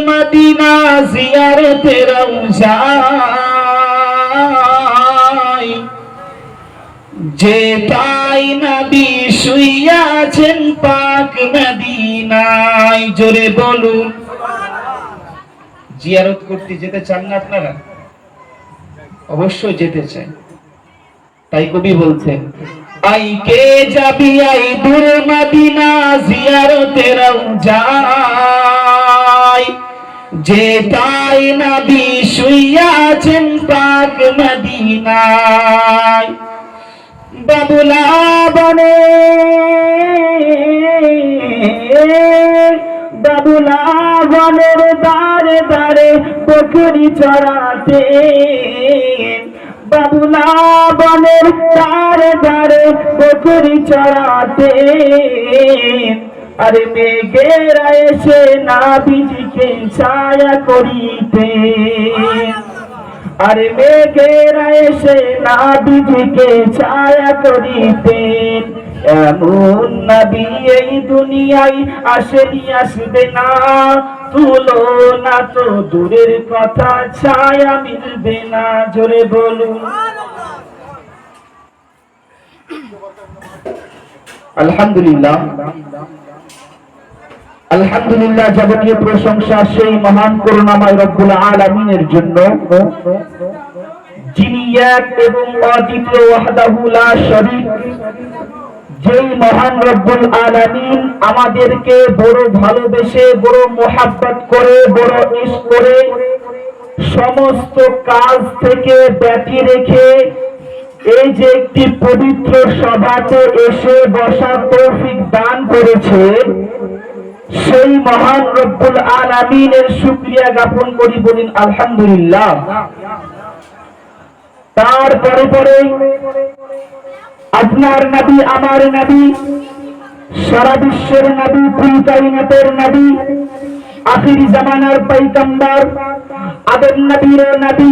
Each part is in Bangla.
মদিনা জিয়ারতে রওজায়, যেটাই নবী শুইয়াছেন পাক মদিনায়। জোরে বলুন। জিয়ারত করতে যেতে চান না আপনারা? অবশ্যই যেতে চান। তাই কবি বলছেন, আই কে যাবি আই দূর মদিনা জিয়ারতে রওজায়, যেটাই নবী শুইয়াছেন পাক মদিনায়। বাবুলা বনে বাবুলা বনের দারে দারে বকরি চড়াতে, বাবুলা বনের দারে দারে বকরি চড়াতে। আরে মেঘেরা এসে নবীজিকে ছায়া করিতে, আরে মেঘেরা এসে নবীজিকে ছায়া করিতেন। এমন নবী এই দুনিয়ায় আসেনি, আসবে না, তুলনা তো দূরের কথা, ছায়া মিলবে না। জোরে বলুন আলহামদুলিল্লাহ। আলহামদুলিল্লাহ, যাবতীয় প্রশংসা সেই মহান করুণাময় রব্বুল আলামিনের জন্য, যিনি এক এবং অদ্বিতীয়, ওয়াহদাহু লা শারীক। যেই মহান রব্বুল আলামিন আমাদেরকে বড় ভালোবেসে, বড় মোহাব্বত করে, বড় ইশক করে সমস্ত কাজ থেকে ব্যতি রেখে এই যে একটি পবিত্র সভাতে এসে বসার তৌফিক দান করেছে, সেই মহান রব্বুল আলামিনের শুকরিয়া জ্ঞাপন করি, বলেন আলহামদুলিল্লাহ। তারপরে পরে আপনার নবী, আমার নবী, সারা বিশ্বের নবী, কুল কায়নাতের নবী, আখির জামানার পয়গম্বর, আদম নবীর নবী,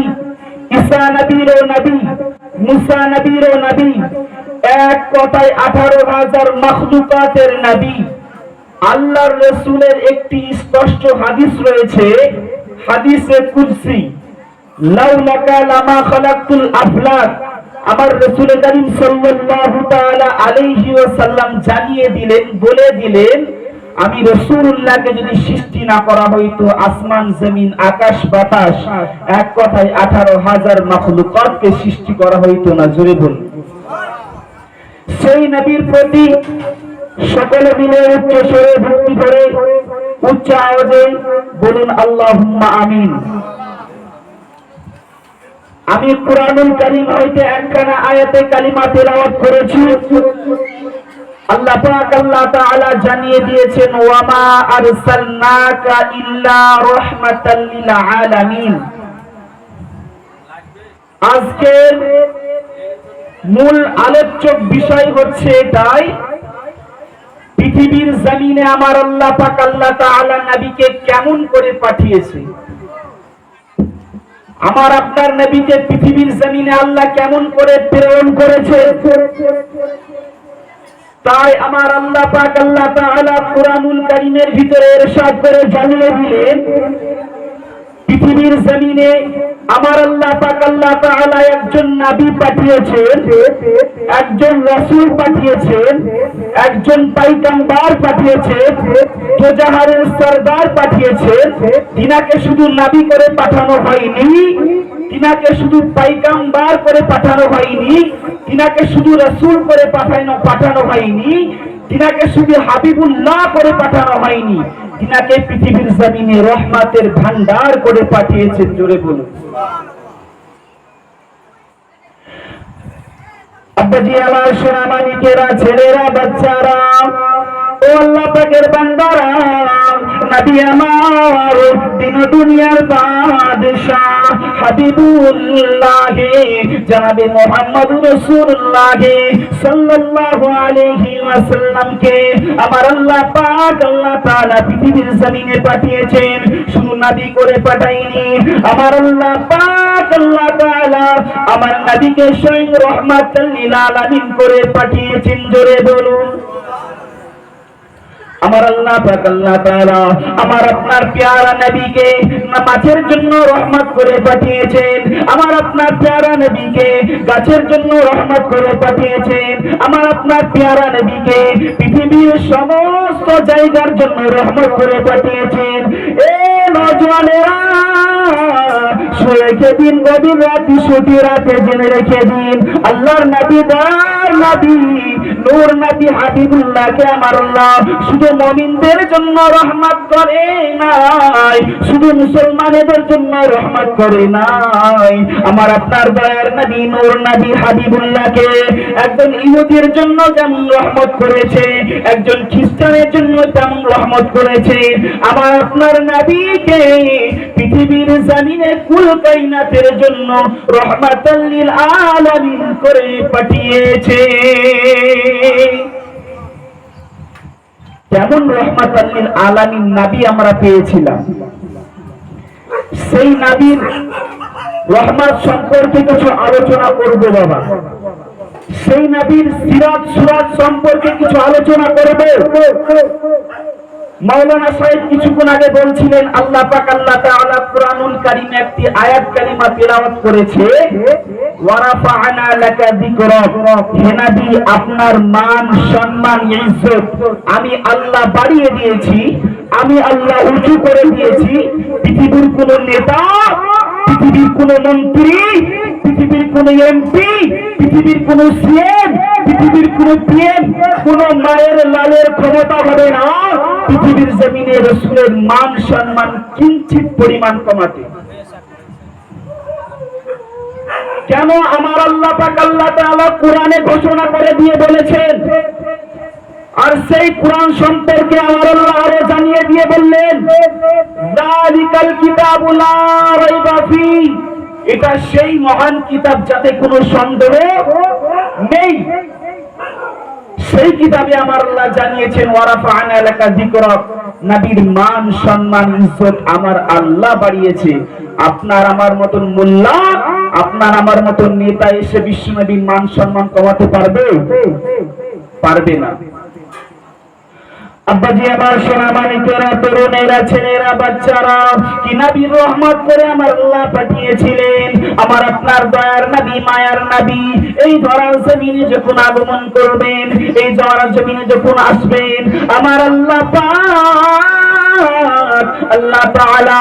ঈসা নবীর নবী, মুসা নবীর নবী, এক কথায় 18,000 মাখলুকাতের নবী। আল্লাহর রাসূলের একটি স্পষ্ট হাদিস রয়েছে, হাদিসে কুদসি, লাউলাকা লামা খালাকতুল আফলাক। আমার রাসূল করিম সাল্লাল্লাহু তাআলা আলাইহি ওয়াসাল্লাম জানিয়ে দিলেন, বলে দিলেন, আমি রাসূলুল্লাহকে যদি সৃষ্টি না করা হইতো, আসমান জমিন আকাশ বাতাস, এক কথায় 18,000 মাখলুকাতকে সৃষ্টি করা হইতো না। জোরে বলুন। সেই নবীর প্রতি সকলে মিলে উচ্চ স্বরে ভক্তি করে উচ্চ আওয়াজে বলুন আল্লাহুম্মা আমিন। আমি কুরআনুল কারীম হইতে একখানা আয়াতে কালিমা তেলাওয়াত করেছি। আল্লাহ পাক আল্লাহ তাআলা জানিয়ে দিয়েছেন, ওয়া মা আরসালনাকা ইল্লা রাহমাতাল লিল আলামিন। আজকের মূল আলোচ্য বিষয় হচ্ছে এটাই, পৃথিবীর জমিনে আমার আল্লাহ পাক আল্লাহ তাআলা নবীকে কেমন করে পাঠিয়েছে। আমার আপনার নবীকে পৃথিবীর জমিনে আল্লাহ কেমন করে প্রেরণ করেছে, তাই আমার আল্লাহ পাক আল্লাহ তাআলা কুরআনুল কারীমের ভিতরে ইরশাদ করে জানিয়ে দিলেন, পৃথিবীর জমিনে আমার আল্লাহ পাক আল্লাহ তাআলা একজন নবী পাঠিয়েছেন, একজন রাসূল পাঠিয়েছেন, একজন পয়গম্বর পাঠিয়েছেন, দোজাহারের সরদার পাঠিয়েছেন। তিনাকে শুধু নবী করে পাঠানো হয়নি, তিনাকে শুধু পয়গম্বর করে পাঠানো হয়নি, তিনাকে শুধু রাসূল করে পাঠানো হয়নি, তিনাকে শুধু হাবিবুল্লাহ করে পাঠানো হয়নি, তিনাকে পৃথিবীর জমিনে রহমতের ভান্ডার করে পাঠিয়েছেন। জোরে বলুন আব্বাজি, আমার সোনা মানিকেরা, ছেলেরা, বাচ্চারা, ও আল্লাহ পাকের বান্দারা, নবী আমার দিন দুনিয়ার বাদশাহ হাবিবুল্লাহ জনাবে মুহাম্মদুর রাসূলুল্লাহ সাল্লাল্লাহু আলাইহি ওয়াসাল্লামকে আমার আল্লাহ পাক আল্লাহ তাআলা পৃথিবীর জমিনে পাঠিয়েছেন। শুধু নবী করে পাঠায়নি, আমার আল্লাহ পাক আল্লাহ তাআলা আমার নবীকে স্বয়ং রাহমাতুল লিল আলামিন করে পাঠিয়েছেন। জোরে বলুন আমার আল্লাহ পাক আল্লাহ তাআলা আমার আপনার প্যারা নবীকে নামাজের জন্য রহমত করে পাঠিয়েছেন। আমার আপনার প্যারা নবীকে গাছের জন্য রহমত করে পাঠিয়েছেন। আমার আপনার প্যারা নবীকে পৃথিবীর সমস্ত জায়গার জন্য রহমত করে পাঠিয়েছেন। এ নওজওয়ানেরা রেখে দিন, গভীর রাতে ছুটি রাতে জেনে রেখে দিন, আল্লাহর নবী দয়ার নবী নূর নবী হাবিবুল্লাহকে আমার আল্লাহ শুধু মুমিনদের জন্য রহমত করে নাই, শুধু মুসলমানদের জন্য রহমত করে নাই। আমার আপনার দয়ার নবী নূর নবী হাবিবুল্লাহকে একজন ইহুদির জন্য যেমন রহমত করেছে, একজন খ্রিস্টানের জন্য তেমন রহমত করেছে। আমার আপনার নবীকে পৃথিবীর জমিনে কুল কায়নাতের জন্য রহমাতাল লিল আলামিন করে পাঠিয়েছে। কেমন রহমাতাল লিল আলামিন নবী আমরা পেয়েছিলাম। সেই নবীর রহমত সম্পর্কে কিছু আলোচনা করব বাবা। সেই নবীর সিরাত সুরাত সম্পর্কে কিছু আলোচনা করব। মাওলানা সাহেব কিছুক্ষণ আগে বলছিলেন আল্লাহ পাক আল্লাহ তাআলা কুরআনুল কারীমে একটি আয়াত কালিমা তেলাওয়াত করেছে, ওয়া রাফা'না লাকা যিকরাক। হে নবী, আপনার মান সম্মান ইজ্জত আমি আল্লাহ বাড়িয়ে দিয়েছি, আমি আল্লাহ উঁচু করে দিয়েছি। পৃথিবীর কোন নেতা, পৃথিবীর কোন মন্ত্রী, পৃথিবীর কোন এমপি, পৃথিবীর কোন সিএম, পৃথিবীর কোন পিএম, কোন মায়ের লালের ক্ষমতা হবে না পৃথিবীর জমিনে রাসূলের মান সম্মান কিঞ্চিত পরিমাণ কমাতে। কেন? আমার আল্লাহ পাক আল্লাহ তাআলা কোরআনে ঘোষণা করে দিয়ে বলেছেন, আর সেই কোরআন সম্পর্কে আমার আল্লাহ আরো জানিয়ে দিয়ে বললেন, যালিকাল কিতাবু লা রাইবা ফি। এটা সেই মহান কিতাব যাতে কোনো সন্দেহ নেই। সেই কিতাবে আমার আল্লাহ জানিয়েছেন, ওয়া রাফা'না লাকা যিকরাক। নবীর মান সম্মান ইজ্জত আমার আল্লাহ বাড়িয়েছে। আপনার আমার মতন মোল্লা, আপনার আমার মতন নেতা এসে বিশ্ব নবীর মান সম্মান কমাতে পারবে? পারবে না। আব্বাজি আমার সোনা মানিকেরা, তরুণেরা, ছেলেরা, বাচ্চারা, কি নবীর রহমত করে আমার আল্লাহ পাঠিয়েছিলেন। আমার আপনার দয়ার নবী, মায়ার নবী এই ধরার জমিনে যখন আগমন করবেন, এই ধরার জমিনে যখন আসবেন, আমার আল্লাহ পাক আল্লাহ তাআলা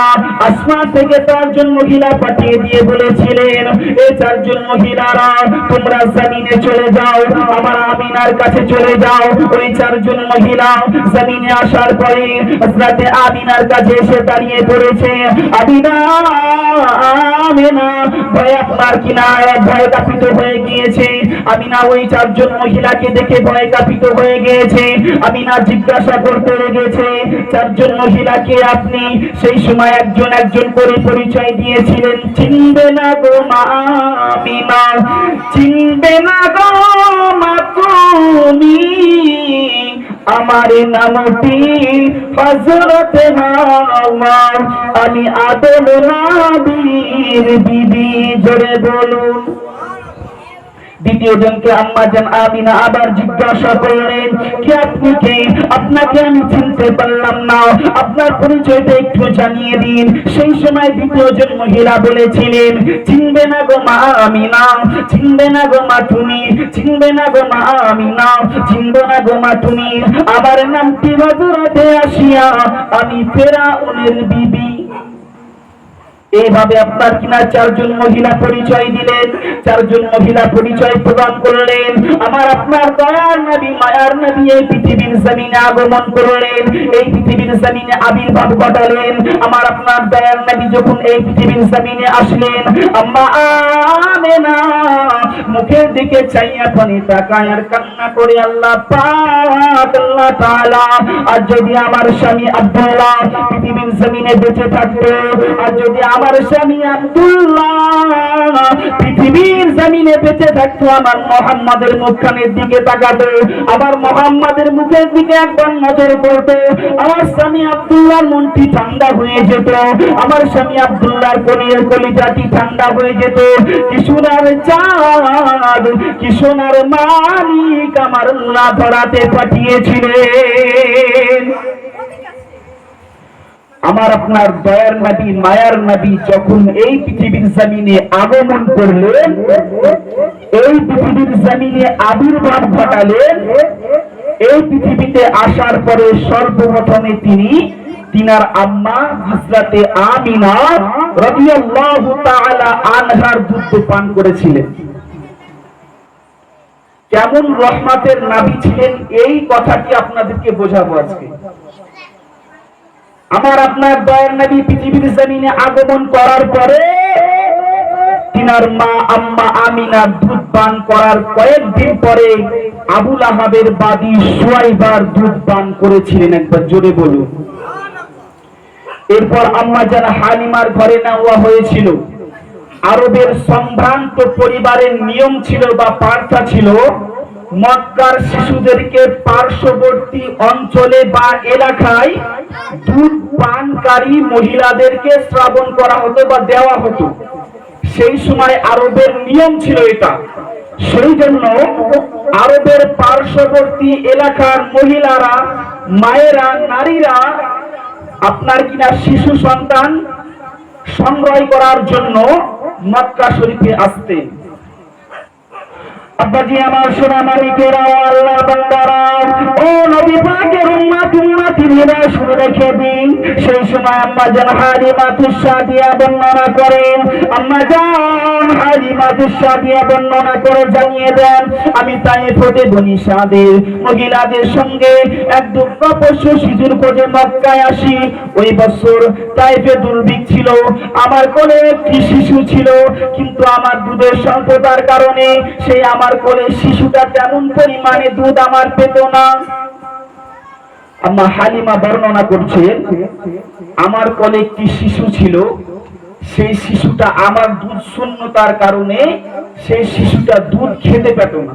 আসমান থেকে চারজন মহিলা পাঠিয়ে দিয়ে বলেছিলেন, এই চারজন মহিলারা তোমরা জমিনে চলে যাও, আমার আমিনার কাছে চলে যাও। ওই চারজন মহিলা জমিনে আসার পরে হযরত আমিনার কাছে এসে দাঁড়িয়ে পড়েছে। আমিনা ভয় আপনার কিনারে ভয় কাঁপিত হয়ে গিয়েছে। আমিনা ওই চারজন মহিলাকে দেখে ভয় কাঁপিত হয়ে গিয়েছে। আমিনা জিজ্ঞাসা করতে লেগেছে, চারজন মহিলাকে আপনি? সেই সময় একজন একজন করে পরিচয় দিয়েছিলেন। চিনবে না গো মা আমিনা, চিনবে না গো মা তুমি, আমার নামটি হযরত হাওয়া, আমি আদম নবীর বিবি। জোরে বলুন। দ্বিতীয় জনকে আম্মা জান আমিনা আবার জিজ্ঞাসা করলেন, কে আপনি? কে? আপনাকে আমি চিনতে পারলাম না, আপনার পরিচয়টা একটু জানিয়ে দিন। সেই সময় দ্বিতীয় জন মহিলা বলেছিলেন, চিনবে না গো মা আমিনা, চিনবে না গো মা তুমি, চিনবে না গো মা আমিনা, চিনবে না গো মা তুমি, আমার নামটি হযরত আসিয়া, আমি ফেরাউনের বিবি। এইভাবে আপনার কিনা চারজন মহিলা পরিচয় দিলেন, চারজন মহিলা পরিচয় প্রদান করলেন। আমার আপনার দয়ার নবী, মায়ার নবী এই পৃথিবীর জমিনে আগমন করলেন, এই পৃথিবীর জমিনে আবির্ভাব ঘটালেন। আমার আপনার দয়ার নবী যখন এই পৃথিবীর জমিনে আসলেন, আম্মা আমিনা মুখের দিকে চাইয়া পানি তাকায় আর কান্না করে আল্লাহ পাক আল্লাহ তাআলা, আর যদি আমার স্বামী আব্দুল্লাহ পৃথিবীর জমিনে বেঁচে থাকতো, আর যদি আমার আমার স্বামী আব্দুল্লাহ পৃথিবীর জমিনে বেঁচে থাকতো আমার মুহাম্মাদের মুখখানের দিকে তাকাতো, আবার মুহাম্মাদের মুখের দিকে একবার নজর করতো, আমার স্বামী আব্দুল্লাহর মনটি ঠান্ডা হয়ে যেত, আমার স্বামী আব্দুল্লাহর কলিজাটি ঠান্ডা হয়ে যেত। কি সোনার চাঁদ, কি সোনার মানিক আমার আল্লাহ ধরাতে পাঠিয়েছিলেন। আমার আপনার দয়ার নবী মায়ার নবী যখন এই পৃথিবীর জমিনে আগমন করলেন, এই পৃথিবীর জমিনে আবির্ভাব ঘটালেন, এই পৃথিবীতে আসার পরে সর্বপ্রথমে তিনার আম্মা হযরতে আমিনা রাদিয়াল্লাহু তাআলা আনহার দুধ পান করেছিলেন। কেমন রহমতের নবী ছিলেন এই কথাটি আপনাদেরকে বোঝাবো আজকে। আমার আপনার দয়ার নবী পৃথিবীর জমিনে আগমন করার পরে তিনার মা আম্মা আমিনা দুধ পান করার কয়েকদিন পরে আবু লাহাবের বাদী সুয়াইবার দুধ পান করেছিলেন। একবার জোরে বলুন। এরপর আম্মা জান হালিমার ঘরে নেওয়া হয়েছিল। আরবের সম্ভ্রান্ত পরিবারের নিয়ম ছিল বা প্রথা ছিল, মক্কার শিশুদেরকে পার্শ্ববর্তী অঞ্চলে বা এলাকায় দুধ পানকারী মহিলাদেরকে শ্রাবণ করা হতো বা দেওয়া হতো। সেই সময় আরবের নিয়ম ছিল এটা। সেই জন্য আরবের পার্শ্ববর্তী এলাকার মহিলারা, মায়েরা, নারীরা আপনার কিনা শিশু সন্তান সংগ্রহ করার জন্য মক্কা শরীফে আসতেন। আব্বাজি আমার সোনা মালিকেরা, আল্লাহর বান্দারা, ও নবী পাকের উম্মতিরা শুনে রেখে দিন। সেই সময় আম্মা জান হালিমাতুস সাদিয়া বর্ণনা করেন, আম্মা জান হালিমাতুস সাদিয়া বর্ণনা করে জানিয়ে দেন, আমি তায়েফ হতে বনি সাদের মহিলাদের সঙ্গে এক দুর্গপশু শিশুর খোঁজে মক্কায় আসি। ওই বছর তায়েফে দুর্ভিক্ষ ছিল, আমার কোলে একটি শিশু ছিল, কিন্তু আমার দুধের স্বল্পতার কারণে সেই আমার কোলে শিশুটা তেমন পরিমাণে দুধ আমার পেত না। আম্মা হালিমা বর্ণনা করছেন, আমার কোলে একটি শিশু ছিল, সেই শিশুটা আমার দুধ শূন্যতার কারণে সেই শিশুটা দুধ খেতে পেত না,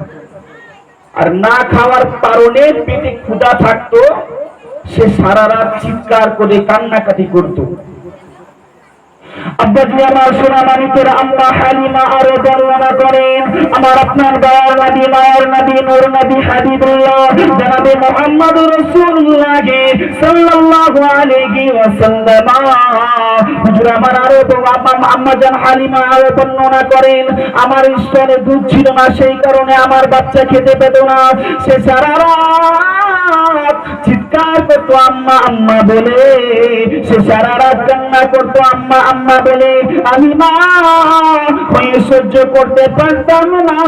আর না খাওয়ার কারণে পেটে ক্ষুধা থাকতো, সে সারা রাত চিৎকার করে কান্নাকাটি করত। আব্বাজি আমার সোনা মানিকের আম্মা হালিমা আরো বর্ণনা করেন, আমার আপনার দয়ার নবী মায়ের নবী নূর নবী হাবিবুল্লাহ জনাবে মুহাম্মদুর রাসূলুল্লাহ সাল্লাল্লাহু আলাইহি ওয়াসাল্লাম হুজুর আমার আরো আম্মা জান হালিমা আরো বর্ণনা করেন, আমার স্তনে দুধ ছিল না, সেই কারণে আমার বাচ্চা খেতে পেত না, সে সারা রাত চিৎকার করতো আম্মা আম্মা বলে, সে সারা রাত কান্না করতো আম্মা আম্মা বলে। আমি মা হয়ে সহ্য করতে পারতাম না,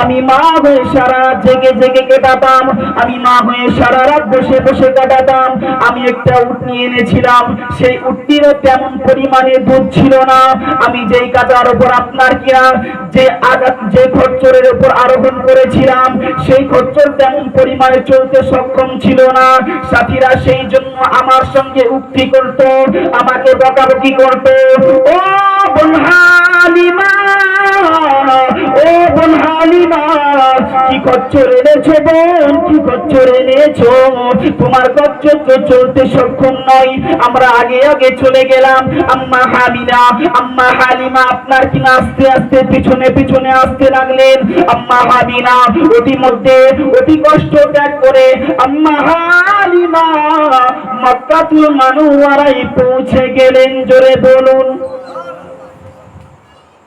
আমি মা হয়ে সারা রাত জেগে জেগে কাটাতাম, আমি মা হয়ে সারা রাত বসে বসে কাটাতাম। আমি একটা উটনি এনেছিলাম, সেই উটনিরও তেমন পরিমাণে দুধ ছিল না, আমি যেই কাটার উপর আপনার কিনা যে খচ্চরের উপর আরোহণ করেছিলাম, সেই খচ্চর তেমন পরিমাণে চলতে সক্ষম ছিল না। সাথীরা সেই জন্য আমার সঙ্গে উক্তি করত, আমাকে বকাবকি করত, ও বোন হালিমা, ও বোন হালিমা, কি খচ্চর এনেছো বোন, কি খচ্চর এনেছো, তোমার খচ্চর তো চলতে সক্ষম নয়। আমরা আগে আগে চলে গেলাম, আম্মা হামিনা আম্মা হালিমা আপনার কিনা আস্তে আস্তে পিছনে পিছনে আসতে লাগলেন। আম্মা হামিনা অতিমধ্যে অতি কষ্ট ত্যাগ করে আম্মা হালিমা মক্কাতুল মুনাওয়ারায় পৌঁছে গেলেন। জোরে বলুন।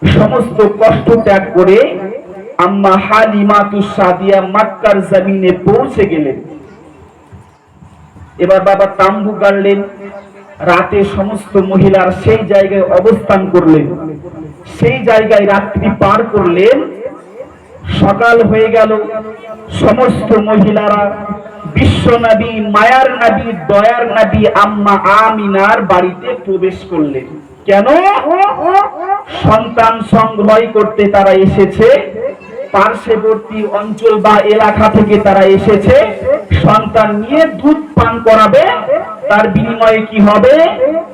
সমস্ত কষ্ট ত্যাগ করে আম্মা হালিমাতুস সাদিয়া মক্কার জমিনে পৌঁছে গেলেন। এবার বাবা তাম্বু গাড়লেন, রাতে সমস্ত মহিলার সেই জায়গায় অবস্থান করলেন, সেই জায়গায় রাত্রি পার করলেন। সকাল হয়ে গেল, সমস্ত মহিলারা বিশ্ব নবী মায়ার নবী দয়ার নবী আম্মা আমিনার বাড়িতে প্রবেশ করলেন। কেন? সন্তান সংগ্রহ করতে তারা এসেছে, পার্শ্ববর্তী অঞ্চল বা এলাকা থেকে তারা এসেছে সন্তান নিয়ে দুধ পান করাবে, তার বিনিময়ে কি হবে?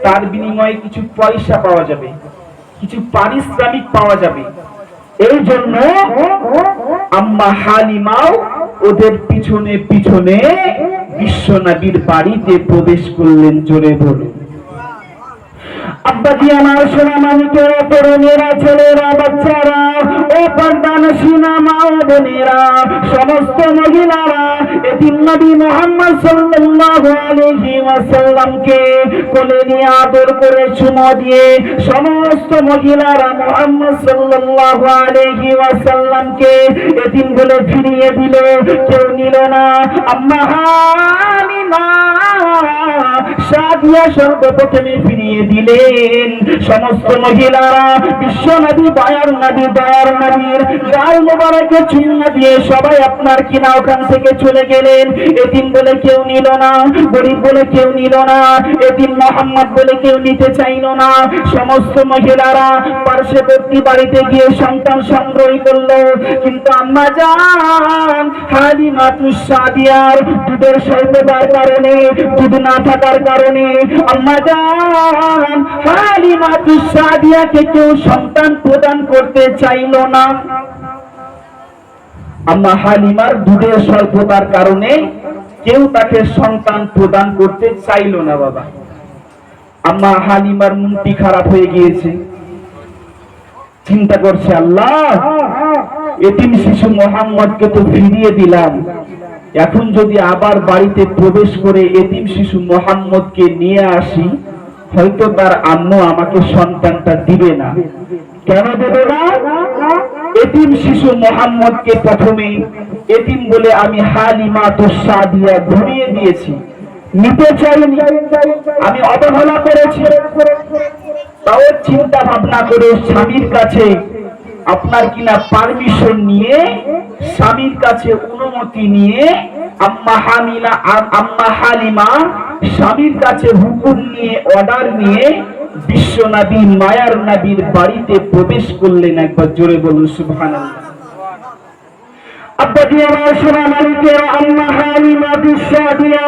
তার বিনিময়ে কিছু পয়সা পাওয়া যাবে, কিছু পারিশ্রমিক পাওয়া যাবে। এই জন্য আম্মা হালিমাও ওদের পিছনে পিছনে বিশ্বনবীর বাড়িতে প্রবেশ করলেন। জোরে বলুন। আব্বাজি আমার সোনা মানিকেরা, তরুণেরা, ছেলেরা, বাচ্চারা, ও পর্দানশীনা মা ও বোনেরা, সমস্ত মহিলারা এতিম নবী মুহাম্মদ সাল্লাল্লাহু আলাইহি ওয়াসাল্লামকে কোলে নিয়ে আদর করে চুমো দিয়ে সমস্ত মহিলারা মুহাম্মদ সাল্লাল্লাহু আলাইহি ওয়াসাল্লামকে এতিম বলে ফিরিয়ে দিল। কেউ নিল না। আম্মা হালিমা সাদিয়া সর্বপ্রথমে ফিরিয়ে দিলেন। সমস্ত মহিলারা বিশ্বনবী দয়ার নবী দয়ার নবীর গাল মোবারকে চুম্মা দিয়ে সবাই আপনার কিনা ওখান থেকে চলে গেলেন। এতিম বলে কেউ নিল না, গরিব বলে কেউ নিল না, এতিম মোহাম্মদ বলে কেউ নিতে চাইল না। সমস্ত মহিলারা পার্শ্ববর্তী বাড়িতে গিয়ে সন্তান সংগ্রহ করলো। কিন্তু আম্মা জান হালিমাতুস সাদিয়ার দুধের স্বল্পতার কারণে, দুধ না থাকার কারণে আম্মা জান হালিমাতুস সাদিয়াকে কেউ সন্তান প্রদান করতে চাইল না। আম্মা হালিমার দুধের স্বল্পতার কারণে কেউ তাকে সন্তান প্রদান করতে চাইল না। বাবা, আম্মা হালিমার মনটি খারাপ হয়ে গিয়েছে। চিন্তা করছে, আল্লাহ এতিম শিশু মোহাম্মদকে তো ফিরিয়ে দিলাম, এখন যদি আবার বাড়িতে প্রবেশ করে এতিম শিশু মোহাম্মদকে নিয়ে আসি, হয়তো তার আম্মু আমাকে সন্তানটা দিবে না। কেন দেবে না? এতিম শিশু মোহাম্মদকে প্রথমে এতিম বলে আমি হালিমাতুস সাদিয়া ধরিয়ে দিয়েছি, নিতে চাইনি, আমি অবহেলা করেছি। তাও চিন্তা ভাবনা করে স্বামীর কাছে আপনার কিনা পারমিশন নিয়ে, স্বামীর কাছে অনুমতি নিয়ে আম্মা হালিমা স্বামীর কাছে হুকুম নিয়ে, অর্ডার নিয়ে বিশ্বনবী মায়ার নবীর বাড়িতে প্রবেশ করলেন। একবার জোরে বলুন সুবহানাল্লাহ। আব্বাজি আমার সোনা মালিকেরা, আম্মা হালিমাতুস সাদিয়া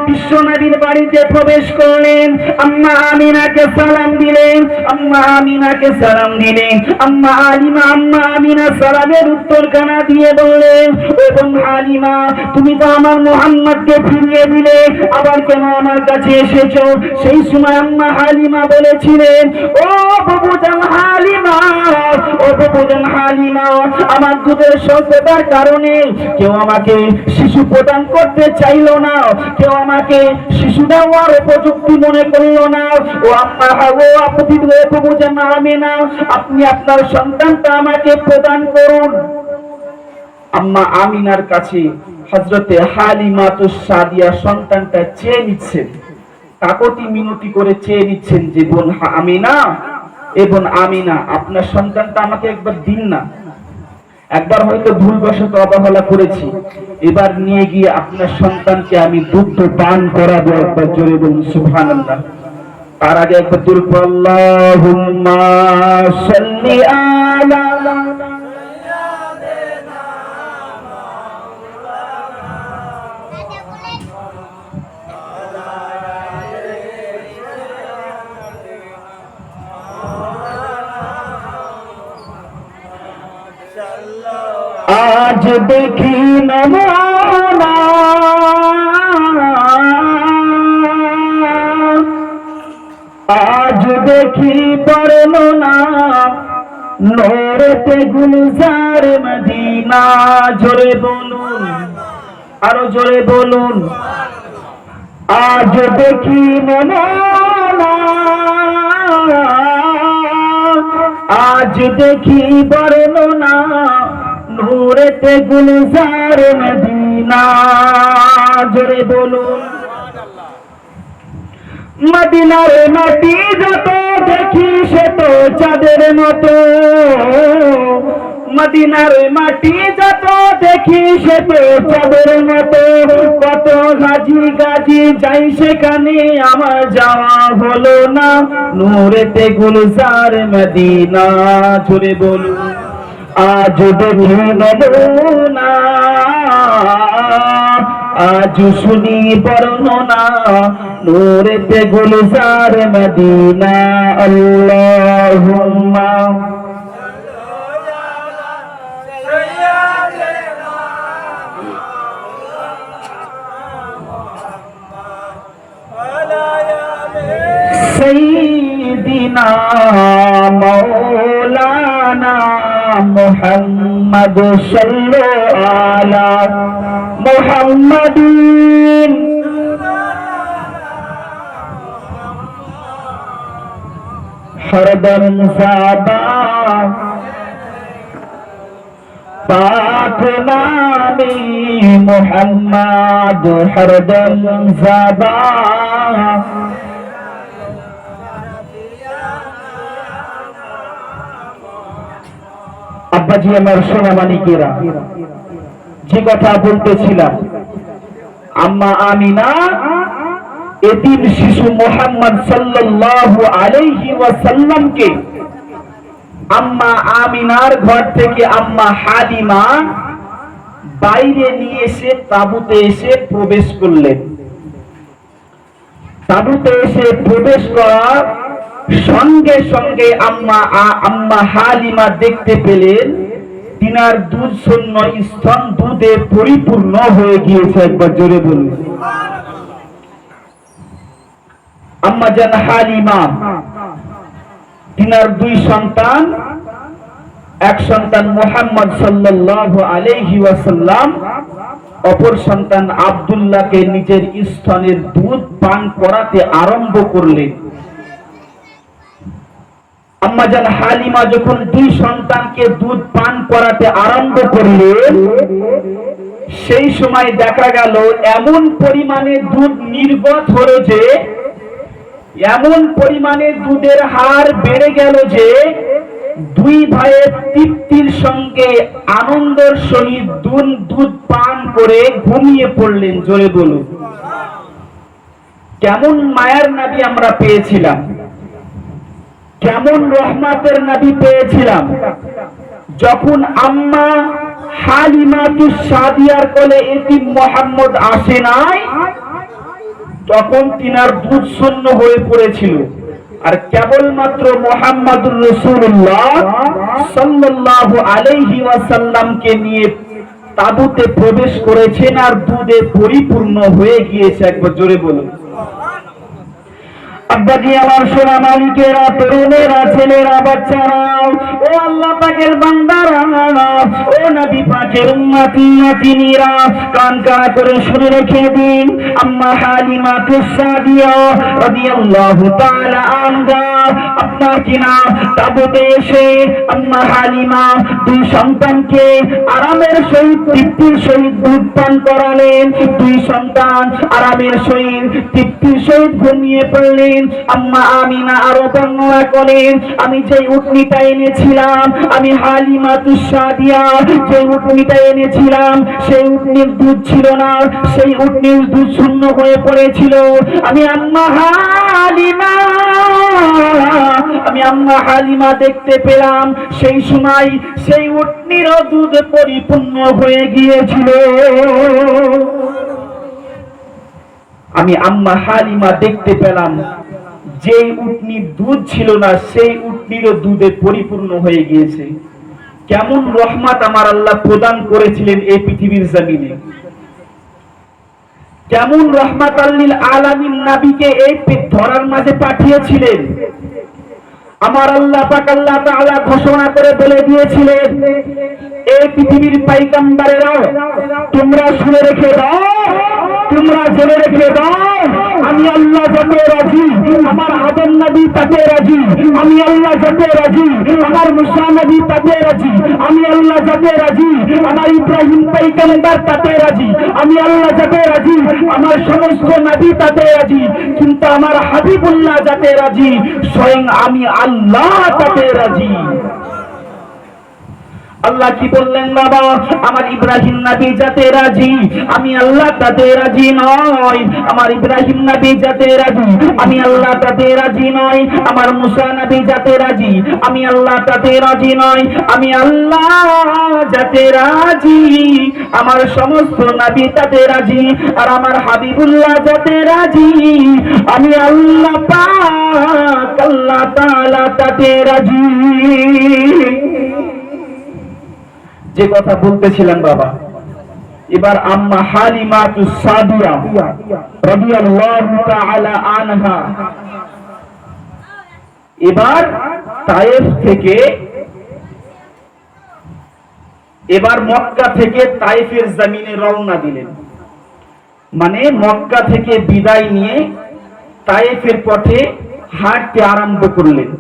বিশ্বনবীর বাড়িতে প্রবেশ করলেন। আম্মা আমিনাকে সালাম দিলেন, আম্মা আমিনাকে সালাম দিলেন। আম্মা আমিনা সালামের উত্তর কানা দিয়ে বললেন, ও বোন হালিমা, তুমি তো আমার মুহাম্মদকে ফিরিয়ে দিলে, আবার কেন আমার কাছে এসেছো? সেই সময় আম্মা হালিমা বলেছিলেন, ও বাবুজান হালিমা, ও বাবুজান হালিমা, আমার দুধের স্বল্পতার কারণে কেউ আমাকে শিশু প্রদান করতে চাইল না, কেউ আমাকে শিশু দেওয়ার উপযুক্ত মনে করল না। ও আম্মা হাগো, আপনি বাবুজান আমিনা, আপনি আপনার সন্তানটা আমাকে প্রদান করুন। আম্মা আমিনার কাছে হযরতে হালিমাতুস সাদিয়া সন্তানটা চেয়ে নিচ্ছেন, কাকতি মিনতি করে চেয়ে নিচ্ছেন যে বোন আমিনা, এ বোন আমিনা, আপনার সন্তানটা আমাকে একবার দিন না। একবার হয়তো ভুলবশত অবহেলা করেছি, এবার নিয়ে গিয়ে আপনার সন্তানকে আমি দুধ পান করাবো। একবার জোরে বলুন সুবহানাল্লাহ। তার আগে একবার জোরে আল্লাহুম্মা সাল্লি আলা আজ দেখি নমুনা, আজ দেখি বর্ণনা, নূরেতে গুলজার মদিনা। জোরে বলুন, আরো জোরে বলুন। আজ দেখি নমুনা, আজ দেখি বর্ণনা, নূরেতে গুলজার মদিনা। জোরে বলুন। মদিনার মাটি যত দেখি সে তো চাঁদের মতো, মদিনার মাটি যত দেখি সে তো চাঁদের মতো। কত গাজি গাজি যাই সেখানে আমার যাওয়া হলো না, নূরেতে গুলজার মদিনা। জোরে বলুন। আজ দেখি নমুনা, আজ শুনি বর্ণনা নূরেতে গুলজার মদিনা আল্লাহুম্মা سيدنا مولانا محمد صلى على محمد हरदम साबा पाक नामी मोहम्मद हरदम साबा আব্বাজি আমার সোনা মানিকেরা, যে কথা বলতেছিলাম, আম্মা আমিনা এতিম শিশু মুহাম্মদ সাল্লাল্লাহু আলাইহি ওয়াসাল্লামকে আম্মা আমিনার ঘর থেকে আম্মা হালিমা বাইরে নিয়ে এসে তাঁবুতে এসে প্রবেশ করলেন। তাঁবুতে এসে প্রবেশ করার সঙ্গে সঙ্গে আম্মা হালিমা দেখতে পেলেন তিনার দুধ শূন্য স্তন দুধে পরিপূর্ণ হয়ে গিয়েছে। একবার জোরে বলুন। আম্মা জান হালিমা তিনার দুই সন্তান, এক সন্তান মুহাম্মদ সাল্লাল্লাহু আলাইহি ওয়াসাল্লাম, অপর সন্তান আব্দুল্লাহকে নিজের স্তনের দুধ পান করাতে আরম্ভ করলেন। আম্মা জান হালিমা যখন দুই সন্তানকে দুধ পান করাতে আরম্ভ করলেন, সেই সময় দেখা গেল এমন পরিমাণে দুধ নির্গত হলো যে, এমন পরিমাণে দুধের হার বেড়ে গেল যে দুই ভাইয়ের তৃপ্তির সঙ্গে আনন্দের সহিত দুধ পান করে ঘুমিয়ে পড়লেন। জোরে বলুন। কেমন মায়ার নবী আমরা পেয়েছিলাম, কেমন রহমতের নবী পেয়েছিলাম। যখন আম্মা হালিমাতুস সাদিয়ার কোলে এতিম মুহাম্মদ আসে নাই, তখন তিনার দুধ শূন্য হয়ে পড়েছিল। আর কেবলমাত্র মুহাম্মদুর রাসূলুল্লাহ সাল্লাল্লাহু আলাইহি ওয়াসাল্লামকে নিয়ে তাঁবুতে প্রবেশ করেছেন আর দুধে পরিপূর্ণ হয়ে গিয়েছে। একবার জোরে বলুন। আব্বাজি আমার সোনা মালিকেরা, তরুণেরা, ছেলেরা, বাচ্চারা, ও আল্লাহ পাকের বান্দারা, ও নবী পাকের উম্মতি নাতিনীরা, কান কানা করে শুনে রেখে দিন। আম্মা হালিমাতুস সাদিয়া রাদিয়াল্লাহু তাআলা আনহা আপনার কিনা তাঁবুতে এসে আম্মা হালিমা দুই সন্তানকে আরামের সহিত তৃপ্তির সহিত দুধ পান করালেন। দুই সন্তান আরামের সহিত তৃপ্তির সহিত ঘুমিয়ে পড়লেন। আম্মা আমিনা আরো বর্ণনা করেন, আমি যে উটনিটা এনেছিলাম, আমি হালিমাতুস সাদিয়া যে উটনিটা এনেছিলাম, সেই উটনির দুধ ছিল না, সেই উটনির দুধ শূন্য হয়ে পড়েছিল। আমি আম্মা হালিমা দেখতে পেলাম, সেই সময় সেই উটনিরও দুধ পরিপূর্ণ হয়ে গিয়েছিল। আমি আম্মা হালিমা দেখতে পেলাম যে উটনির দুধ ছিল না, সেই উটনিরও দুধে পরিপূর্ণ হয়ে গিয়েছে। কেমন রহমত আমার আল্লাহ প্রদান করেছিলেন এই পৃথিবীর জমিনে, কেমন রহমাতাল লিল আলামিন নবীকে এই ধরার মাঝে পাঠিয়েছিলেন। আমার আল্লাহ পাক আল্লাহ তাআলা ঘোষণা করে বলে দিয়েছিলেন, এই পৃথিবীর পয়গম্বরেরা তোমরা শুনে রেখে দাও, তোমরা জেনে রেখে দাও, আমি আল্লাহ যাতে রাজি, আমার আদম নবী তাতে রাজি, আমি আল্লাহ যাতে রাজি, আমার মুসা নবী তাতে রাজি, আমি আল্লাহ যাতে রাজি, আমার ইব্রাহিম পয়গম্বর তাতে রাজি, আমি আল্লাহ যাতে রাজি, আমার সমস্ত নবী তাতে রাজি, কিন্তু আমার হাবিবুল্লাহ যাতে রাজি, স্বয়ং আমি আল্লাহ তাতে রাজি। আল্লাহ কি বললেন বাবা, আমার ইব্রাহিম নবী যাতে রাজি, আমি আল্লাহ তাতে রাজি নয়। আমার ইব্রাহিম নবী যাতে রাজি, আমি আল্লাহ তাতে রাজি নয়। আমার মুসা নবী যাতে রাজি, আমি আল্লাহ তাতে রাজি নয়। আমি আল্লাহ যাতে রাজি, আমার সমস্ত নবী তাতে রাজি। আর আমার হাবিবুল্লাহ যাতে রাজি, আমি আল্লাহ পাক আল্লাহ তাআলা তাতে রাজি। যে কথা বলতেছিলেন বাবা, এবার আম্মা হালিমাতুস সাদিয়া রাদিয়াল্লাহু তাআলা আনহা এবার তায়েফ থেকে, এবার মক্কা থেকে তায়েফের জমিনে রওনা দিলেন। মানে মক্কা থেকে বিদায় নিয়ে তায়েফের পথে হাঁটতে আরম্ভ করলেন।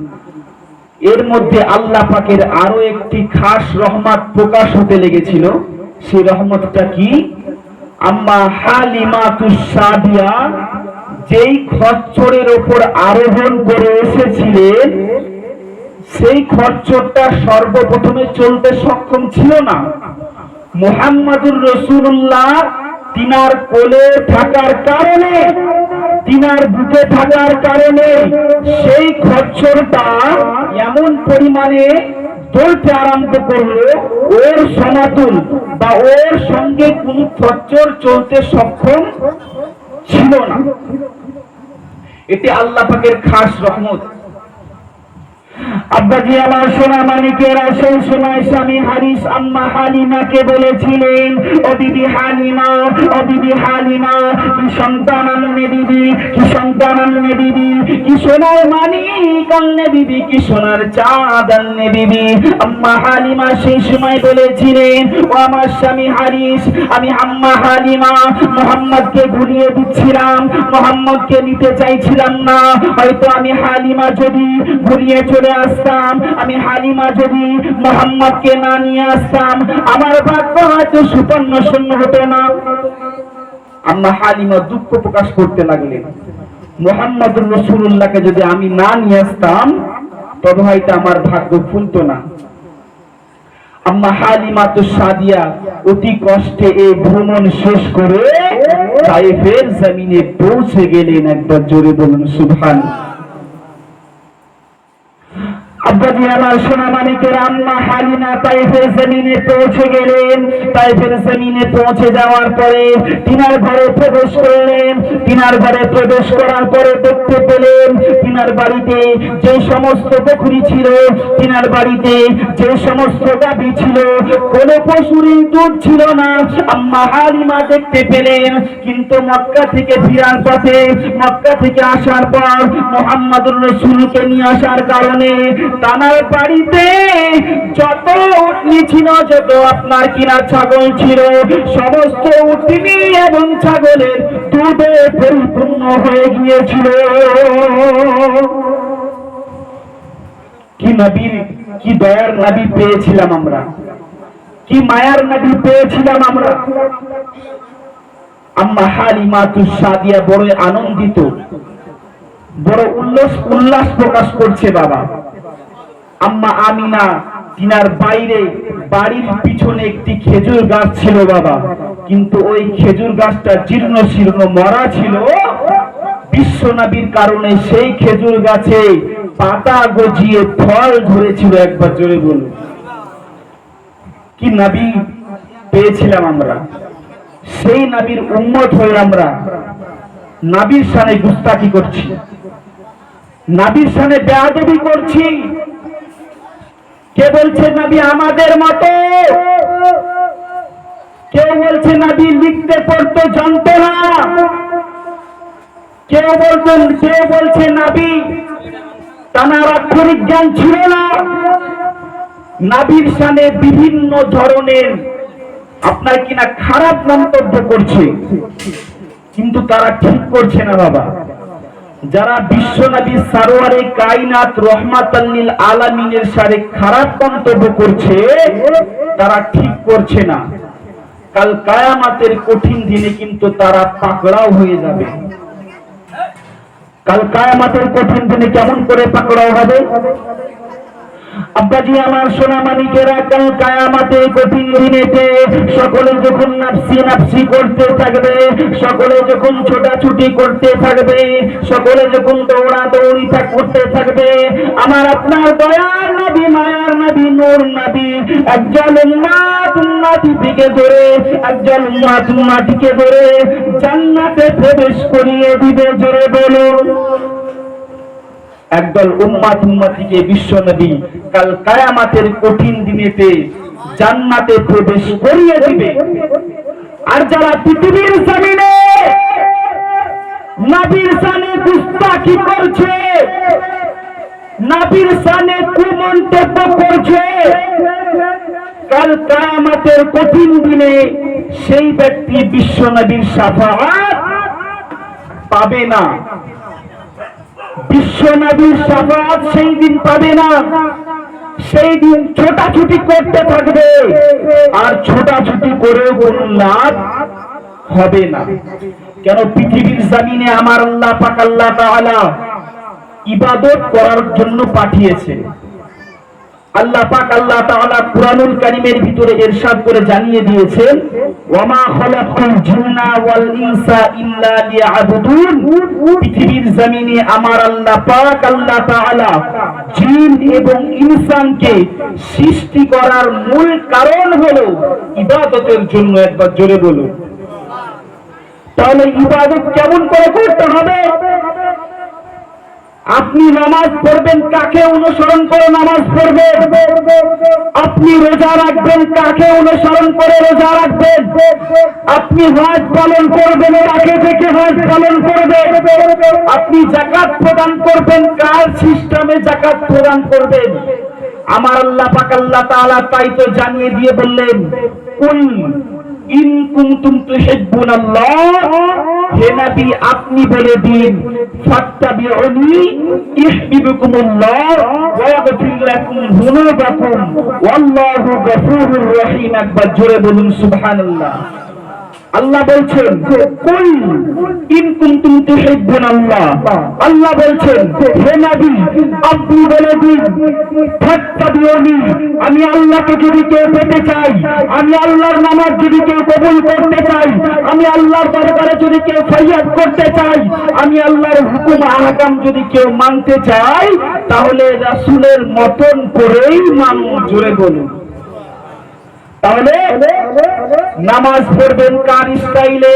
এর মধ্যে আল্লাহ পাকের আরো একটি খাস রহমত প্রকাশ হতে লেগেছিল। সেই রহমতটা কি? আম্মা হালিমাতুস সাদিয়া যেই খচ্চরের উপর আরোহণ করে এসেছিলেন, সেই খচ্চরটা সর্বপ্রথমে চলতে সক্ষম ছিল না। মুহাম্মাদুর রাসূলুল্লাহ তিনার কোলে থাকার কারণে, তিনার বুকে থাকার কারণে সেই খচ্চরটা এমন পরিমাণে চলতে আরম্ভ করলো, ওর সমাতুল বা ওর সঙ্গে কোন খচ্চর চলতে সক্ষম ছিল না। এটি আল্লাহ পাকের খাস রহমত। আব্বাজি আমার সোনা মানিকেরা সেই সময় স্বামী হারিস আম্মা হালিমাকে বলেছিলেন, ও দিদি হালিমা, ও দিদি হালিমা, কি সন্তান আনলে দিদি, কি সন্তান আনলে দিদি, কি সোনার মানিক আনলে দিদি, কি সোনার চাঁদ আনলে দিদি। আম্মা হালিমা সেই সময় বলেছিলেন, ও আমার স্বামী হারিস, আমি আম্মা হালিমা মোহাম্মদকে ভুলিয়ে দিচ্ছিলাম, মোহাম্মদকে নিতে চাইছিলাম না। হয়তো আমি হালিমা যদি ভুলিয়ে চলে আসতাম, আমি হালিমা যদি মোহাম্মদকে না নিয়ে আসতাম, আমার ভাগ্য হয়তো সুপর্ণ শূন্য হতো না। আম্মা হালিমা দুঃখ প্রকাশ করতে লাগলেন, মুহাম্মদুর রাসূলুল্লাহকে যদি আমি না নিয়ে আসতাম তবে হয়তো আমার ভাগ্য খুলতো না। আম্মা হালিমাতুস সাদিয়া অতি কষ্টে এই ভ্রমণ শেষ করে তায়েফের জমিনে পৌঁছে গেলেন। একবার জোরে বলুন সুবহানাল্লাহ। আব্বাজি আমার সোনা মানিকের আম্মা হালিমা তায়েফের জমিনে পৌঁছে গেলেন। তায়েফের জমিনে পৌঁছে যাওয়ার পরে তিনার ঘরে প্রবেশ করলেন। তিনার ঘরে প্রবেশ করার পরে দেখতে পেলেন তিনার বাড়িতে যে সমস্ত বকরি ছিল, তিনার বাড়িতে যে সমস্ত গাভী ছিল, কোন পশুরই দুধ ছিল না। আম্মা হালিমা দেখতে পেলেন। কিন্তু মক্কা থেকে ফিরার পথে, মক্কা থেকে আসার পর মুহাম্মদুর রাসূলকে নিয়ে আসার কারণে তানার বাড়িতে যত উটনি ছিল, যত আপনার কিনা ছাগল ছিল, সমস্ত উটনি এবং ছাগলের দুধে পরিপূর্ণ হয়ে গিয়েছিল। কি নবীর, কি দয়ার নবী পেয়েছিলাম আমরা, কি মায়ার নবী পেয়েছিলাম আমরা। আম্মা হালিমাতুস সাদিয়া বড় আনন্দিত, বড় উল্লাস প্রকাশ করছে বাবা। আম্মা আমিনা তিনার বাইরে বাড়ির পিছনে একটি খেজুর গাছ ছিল বাবা, কিন্তু ওই খেজুর গাছটা জীর্ণ শীর্ণ মরা ছিল। বিশ্ব নবীর কারণে সেই খেজুর গাছে পাতা গজিয়ে ফল ধরেছিল। একবার জোরে বলুন, কি নবী পেয়েছিলাম আমরা। সেই নবীর উম্মত হয়ে আমরা নবীর শানে গুস্তাখি করছি, নবীর শানে বেয়াদবি করছি। কে বলছে নবী আমাদের মতো, কেউ বলছে নবী লিখতে পড়তে জানতো না, কেউ বলছে নবী তার অক্ষরিক জ্ঞান ছিল না। নবীর শানে বিভিন্ন ধরনের আপনার কিনা খারাপ মন্তব্য করছে, কিন্তু তারা ঠিক করছে না বাবা। যারা বিশ্ব নবী সারোয়ারে কায়নাত রহমাতাল লিল আলামিনের সাথে খারাপ মন্তব্য করছে, তারা ঠিক করছে না। কাল কিয়ামতের কঠিন দিনে কিন্তু তারা পাকড়াও হয়ে যাবে। কাল কিয়ামতের কঠিন দিনে কেমন করে পাকড়াও হবে? আব্বাজি আমার সোনা মানিকেরা, কাল কিয়ামতে কঠিন দিনেতে সকলে যখন নাফসি নাফসি করতে থাকবে, সকলে যখন ছোটাছুটি করতে থাকবে, সকলে যখন দৌড়াদৌড়ি করতে থাকবে, আমার আপনার দয়ার নবী, মায়ার নবী, নূর নবী একজন উম্মতিকে ধরে, একজন উম্মতিকে ধরে জান্নাতে প্রবেশ করিয়ে দিবে। জোরে বলুন। একদল উম্মতিকে বিশ্ব নবী কাল কিয়ামতের কঠিন দিনেতে জান্নাতে প্রবেশ করিয়ে দিবে। আর যারা পৃথিবীর জমিনে নবীর শানে গুস্তাখি করছে, নবীর শানে কুমন্তব্য করছে, কাল কিয়ামতের কঠিন দিনে সেই ব্যক্তি বিশ্ব নবীর শাফাআত পাবে না। বিশ্ব নবীর শাফাআত সেই দিন পাবে না। সেই দিন ছোটাছুটি করতে থাকবে, আর ছোটাছুটি করেও কোনো লাভ হবে না। কেন? পৃথিবীর জমিনে আমার আল্লাহ পাক আল্লাহ তাআলা ইবাদত করার জন্য পাঠিয়েছে। আল্লাহ পাক আল্লাহ তাআলা কুরআনুল কারীমের ভিতরে ইরশাদ করে জানিয়ে দিয়েছেন, ওয়ামা খালাকতুল জিন্না ওয়াল ইনসা ইল্লা লিয়াবুদুন। পৃথিবীর জমিনে আমার আল্লাহ পাক আল্লাহ তাআলা জিন এবং ইনসানকে সৃষ্টি করার মূল কারণ হলো ইবাদতের জন্য। একবার জোরে বলুন। তাহলে ইবাদত কেমন করে করতে হবে? আপনি নামাজ পড়বেন, কাকে অনুসরণ করে নামাজ পড়বেন? আপনি রোজা রাখবেন, কাকে অনুসরণ করে রোজা রাখবেন? আপনি হজ পালন করবেন, কাকে দেখে হজ পালন করবেন? আপনি যাকাত প্রদান করবেন, কার সিস্টেমে যাকাত প্রদান করবেন? আমার আল্লাহ পাক আল্লাহ তাআলা তাই তো জানিয়ে দিয়ে বললেন, কুল ইন কুনতুম তুহিব্বুনাল্লাহ, হে নবী আপনি বলে দিন, ফাত্তাবিউনি ইউহিব্বুকুমুল্লাহ ওয়া ইয়াগফির লাকুম যুনুবাকুম ওয়াল্লাহু গফুরুর রহিম। একবার জোরে বলুন সুবহানাল্লাহ। আল্লাহ বলছেন, কুল ইন কুনতুম তুহিব্বুনাল্লাহ, আল্লাহ বলছেন হে নবী আপনি বলে দিন, ফাত্তাবিউনি, আমি আল্লাহকে যদি কেউ পেতে চাই, আমি আল্লাহর নামাজ যদি কেউ কবুল করতে চাই, আমি আল্লাহর দরবারে যদি কেউ ফরিয়াদ করতে চাই, আমি আল্লাহর হুকুম আহকাম যদি কেউ মানতে চাই, তাহলে রাসূলের মতন করেই মানব। জোরে বলুন। তাহলে নামাজ পড়বেন কার স্টাইলে?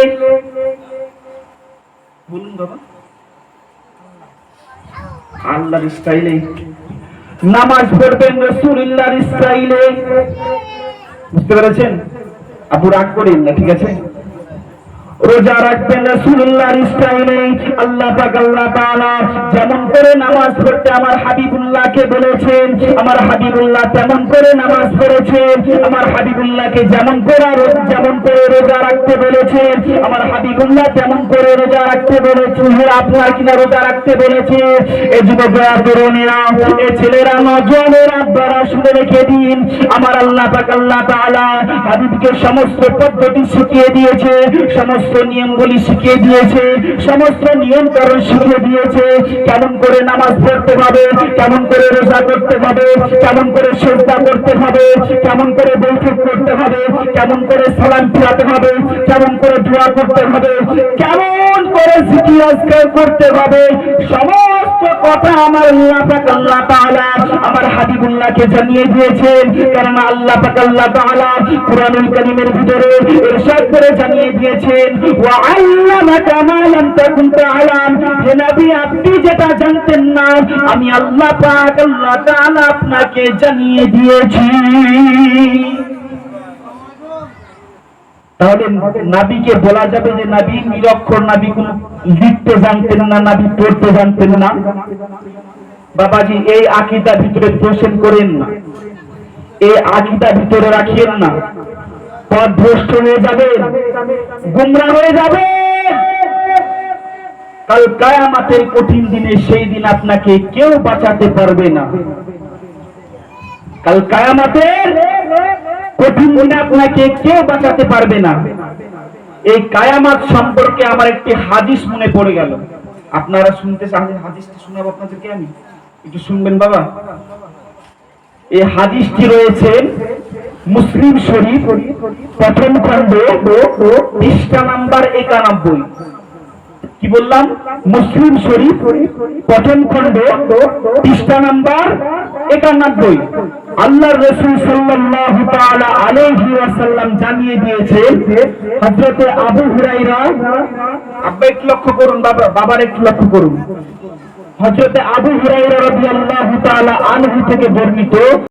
বলুন বাবা। আল্লাহর স্টাইলে। নামাজ পড়বেন রাসূলুল্লাহর স্টাইলে। বুঝতে পেরেছেন? আপু রাগ করেন না, ঠিক আছে? রোজা রাখবেন রাসূলুল্লাহর স্টাইলে। আল্লাহ পাক আল্লাহ তাআলা যেমন করে নামাজ পড়তে আমার হাবিবুল্লাহকে বলেছেন, আমার হাবিবুল্লাহ তেমন করে নামাজ পড়েছেন। আমার হাবিবুল্লাহকে যেমন করে রোজা রাখতে বলেছেন, আমার হাবিবুল্লাহ তেমন করে রোজা রাখতে বলেছেন। আপনার কিনা রোজা রাখতে বলেছে। এই যুবকরা, তরুণীরা, এই ছেলেরা, নওজওয়ানেরা, আপনারা শুনে রেখে দিন, আমার আল্লাহ পাক আল্লাহ তাআলা হাবিবকে সমস্ত পদ্ধতি শিখিয়ে দিয়েছে, সমস্ত নিয়মগুলি শিখিয়ে দিয়েছে, সমস্ত নিয়মকরণ শিখিয়ে দিয়েছে। কেমন করে নামাজ পড়তে হবে, কেমন করে রোজা করতে হবে, কেমন করে সিজদা করতে হবে, কেমন করে বৈঠক করতে হবে, কেমন করে সালাম ফিরাতে হবে, কেমন করে দোয়া করতে হবে, কেমন করে জিকির আজকার করতে হবে, সমস্ত কথা আমার আল্লাহ পাক আল্লাহ তাআলা আমার হাবিবুল্লাহকে জানিয়ে দিয়েছেন। কারণ আল্লাহ পাক আল্লাহ তাআলা কুরআনুল কারীমের ভিতরে ইরশাদ করে জানিয়ে দিয়েছেন, ওয়া আল্লামাকা মা লাম তাকুন তাআলাম, হে নবী আপনি যেটা জানতেন না আমি আল্লাহ পাক আল্লাহ তাআলা আপনাকে জানিয়ে দিয়েছি। তাহলে নবীকে বলা যাবে যে নবী নিরক্ষর, নবী কোন লিখতে জানতেন না, নবী পড়তে জানতেন না? বাবাজি এই আকীদা ভিতরে পোষণ করেন না, এই আকীদা ভিতরে রাখিয়েন না, পথভ্রষ্ট হয়ে যাবেন, গুমরাহ হয়ে যাবেন। কাল কিয়ামতের কঠিন দিনে সেই দিন আপনাকে কেউ বাঁচাতে পারবে না। কাল কিয়ামতের কঠিন দিনে আপনাকে কেউ বাঁচাতে পারবে না। এই কিয়ামত সম্পর্কে আমার একটি হাদিস মনে পড়ে গেল, আপনারা শুনতে চান? হাদিসটা শোনাবো আপনাদেরকে, আমি একটু শুনবেন বাবা। এই হাদিসটি রয়েছে মুসলিম শরীফ প্রথম খণ্ড পৃষ্ঠা নাম্বার 91। কি বললাম? মুসলিম শরীফ প্রথম খণ্ড পৃষ্ঠা নাম্বার 91। আল্লাহর রাসূল সাল্লাল্লাহু তাআলা আলাইহি ওয়াসাল্লাম জানিয়ে দিয়েছেন, হযরতে আবু হুরায়রা, আব্বা একটু লক্ষ্য করুন, বাবার একটু লক্ষ্য করুন, হযরতে আবু হুরায়রা রাদিয়াল্লাহু তাআলা আনহু থেকে বর্ণিত